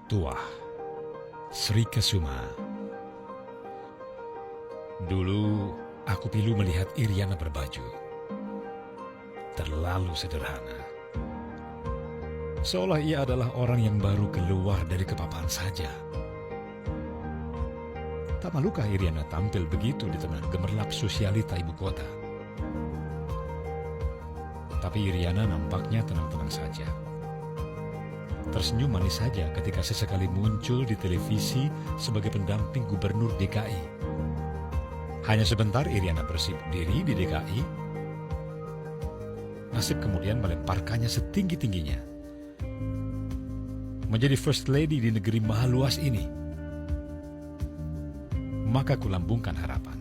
Tuah, Sri Kesuma. Dulu aku pilu melihat Iriana berbaju. Terlalu sederhana. Seolah ia adalah orang yang baru keluar dari kepapaan saja. Tak malukah Iriana tampil begitu di tengah gemerlap sosialita ibu kota? Tapi Iriana nampaknya tenang-tenang saja. Tersenyum manis saja ketika sesekali muncul di televisi sebagai pendamping gubernur DKI. Hanya sebentar Iriana bersibuk diri di DKI. Nasib kemudian melemparkannya setinggi-tingginya. Menjadi first lady di negeri maha luas ini. Maka kulambungkan harapan.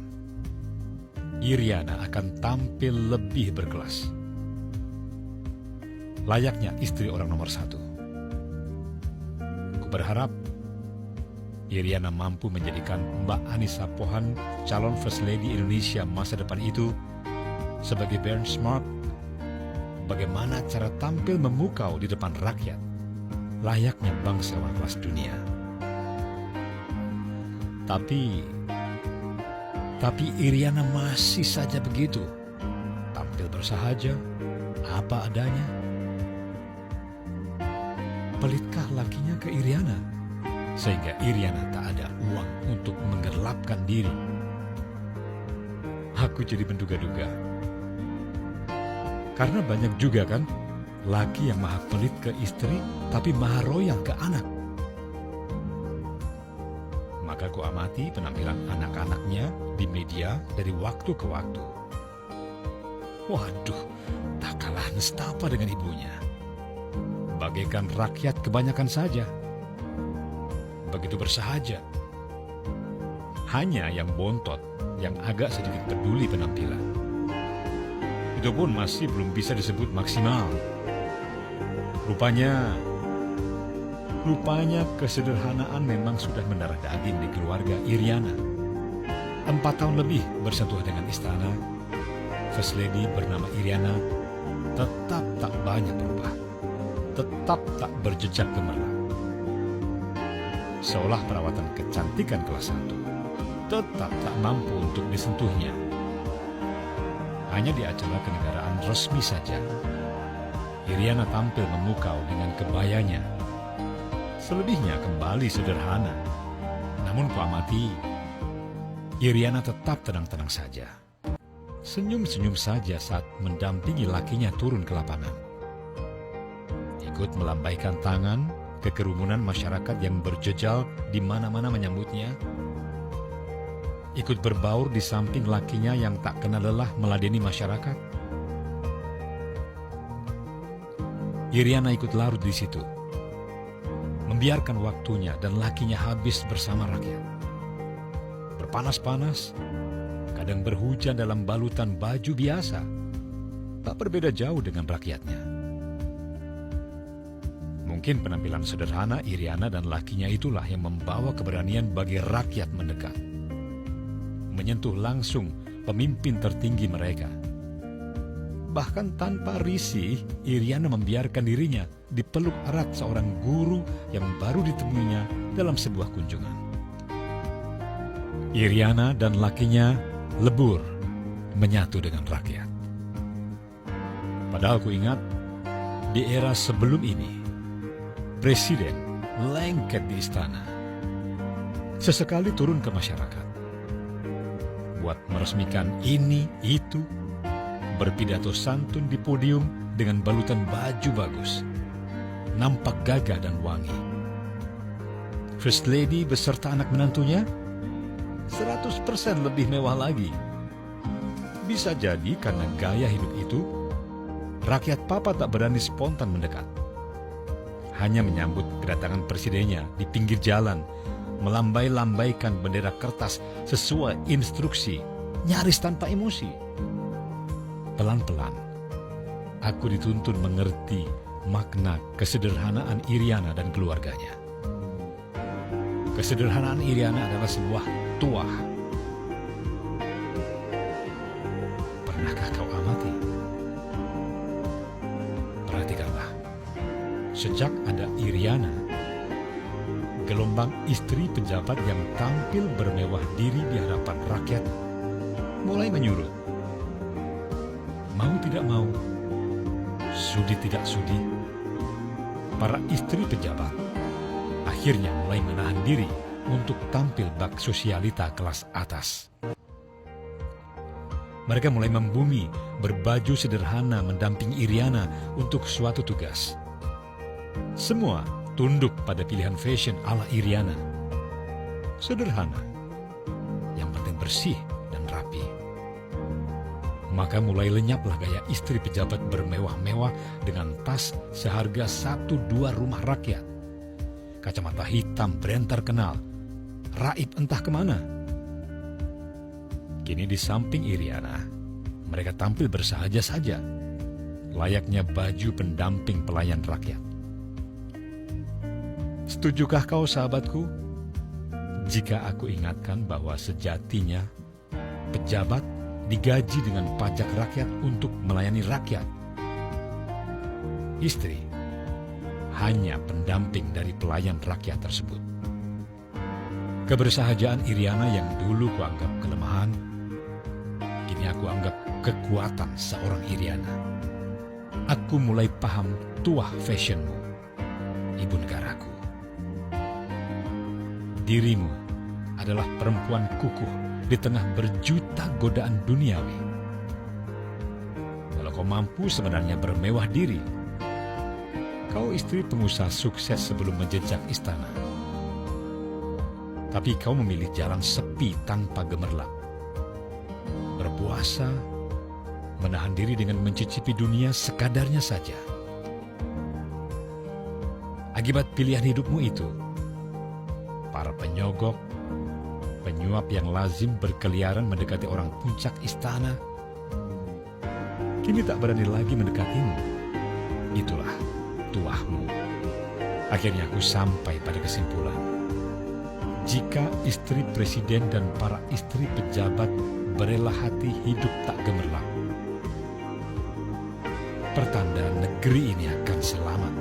Iriana akan tampil lebih berkelas. Layaknya istri orang nomor 1. Berharap Iriana mampu menjadikan Mbak Anissa Pohan, calon First Lady Indonesia masa depan itu, sebagai benchmark bagaimana cara tampil memukau di depan rakyat, layaknya bangsawan kelas dunia. Tapi Iriana masih saja begitu, tampil bersahaja, apa adanya. Pelitkah lakinya ke Iriana, sehingga Iriana tak ada uang untuk menggelapkan diri? Aku jadi menduga-duga. Karena banyak juga kan, laki yang maha pelit ke istri, tapi maha royal ke anak. Maka ku amati penampilan anak-anaknya di media dari waktu ke waktu. Waduh, tak kalah nestapa dengan ibunya. Bagaikan rakyat kebanyakan saja. Begitu bersahaja. Hanya yang bontot, yang agak sedikit peduli penampilan. Itu pun masih belum bisa disebut maksimal. Rupanya kesederhanaan memang sudah mendarah daging di keluarga Iriana. 4 tahun lebih bersentuh dengan istana, First Lady bernama Iriana tetap tak banyak berubah. Tetap tak berjejak gemerlap. Seolah perawatan kecantikan kelas 1 tetap tak mampu untuk disentuhnya. Hanya di acara kenegaraan resmi saja, Iriana tampil memukau dengan kebayanya. Selebihnya kembali sederhana. Namun kuamati, Iriana tetap tenang-tenang saja. Senyum-senyum saja saat mendampingi lakinya turun ke lapangan. Ikut melambaikan tangan ke kerumunan masyarakat yang berjejal di mana-mana menyambutnya. Ikut berbaur di samping lakinya yang tak kenal lelah meladeni masyarakat. Iriana ikut larut di situ. Membiarkan waktunya dan lakinya habis bersama rakyat. Berpanas-panas, kadang berhujan dalam balutan baju biasa. Tak berbeda jauh dengan rakyatnya. Mungkin penampilan sederhana Iriana dan lakinya itulah yang membawa keberanian bagi rakyat mendekat. Menyentuh langsung pemimpin tertinggi mereka. Bahkan tanpa risih, Iriana membiarkan dirinya dipeluk erat seorang guru yang baru ditemuinya dalam sebuah kunjungan. Iriana dan lakinya lebur menyatu dengan rakyat. Padahal ku ingat, di era sebelum ini, Presiden lengket di istana. Sesekali turun ke masyarakat. Buat meresmikan ini, itu. Berpidato santun di podium dengan balutan baju bagus. Nampak gagah dan wangi. First Lady beserta anak menantunya 100% lebih mewah lagi. Bisa jadi karena gaya hidup itu, rakyat papa tak berani spontan mendekat. Hanya menyambut kedatangan presidennya di pinggir jalan, melambai-lambaikan bendera kertas sesuai instruksi, nyaris tanpa emosi. Pelan-pelan, aku dituntun mengerti makna kesederhanaan Iriana dan keluarganya. Kesederhanaan Iriana adalah sebuah tuah. Pernahkah kau amati? Perhatikanlah. Sejak ada Iriana, gelombang istri pejabat yang tampil bermewah diri di hadapan rakyat mulai menyurut. Mau tidak mau, sudi tidak sudi, para istri pejabat akhirnya mulai menahan diri untuk tampil bak sosialita kelas atas. Mereka mulai membumi, berbaju sederhana mendampingi Iriana untuk suatu tugas. Semua tunduk pada pilihan fashion ala Iriana. Sederhana, yang penting bersih dan rapi. Maka mulai lenyaplah gaya istri pejabat bermewah-mewah dengan tas seharga 1-2 rumah rakyat. Kacamata hitam brand terkenal, raib entah kemana. Kini di samping Iriana, mereka tampil bersahaja saja, layaknya baju pendamping pelayan rakyat. Setujukah kau, sahabatku, jika aku ingatkan bahwa sejatinya pejabat digaji dengan pajak rakyat untuk melayani rakyat? Istri hanya pendamping dari pelayan rakyat tersebut. Kebersahajaan Iriana yang dulu kuanggap kelemahan, kini aku anggap kekuatan seorang Iriana. Aku mulai paham tuah fashionmu, ibu negaraku. Dirimu adalah perempuan kukuh di tengah berjuta godaan duniawi. Kalau kau mampu sebenarnya bermewah diri, kau istri pengusaha sukses sebelum menjejak istana. Tapi kau memilih jalan sepi tanpa gemerlap. Berpuasa, menahan diri dengan mencicipi dunia sekadarnya saja. Akibat pilihan hidupmu itu, para penyogok, penyuap yang lazim berkeliaran mendekati orang puncak istana, kini tak berani lagi mendekatimu. Itulah tuahmu. Akhirnya aku sampai pada kesimpulan, jika istri presiden dan para istri pejabat berela hati hidup tak gemerlap, pertanda negeri ini akan selamat.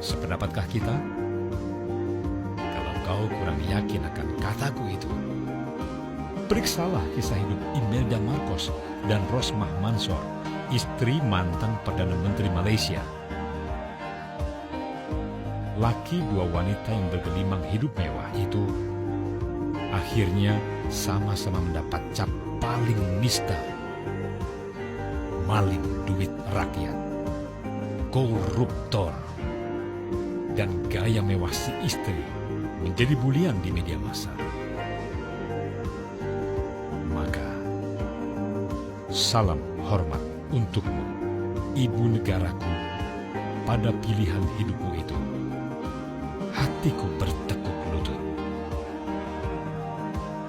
Sependapatkah kita? Kalau kau kurang yakin akan kataku itu, periksalah kisah hidup Imelda Marcos dan Rosmah Mansor, istri mantan Perdana Menteri Malaysia. Laki dua wanita yang bergelimang hidup mewah itu akhirnya sama-sama mendapat cap paling nista: maling duit rakyat, koruptor. Dan gaya mewah si istri menjadi bulian di media massa. Maka, salam hormat untukmu, ibu negaraku, pada pilihan hidupmu itu. Hatiku bertekuk lutut.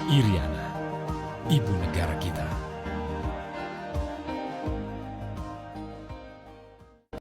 Iriana, ibu negara kita.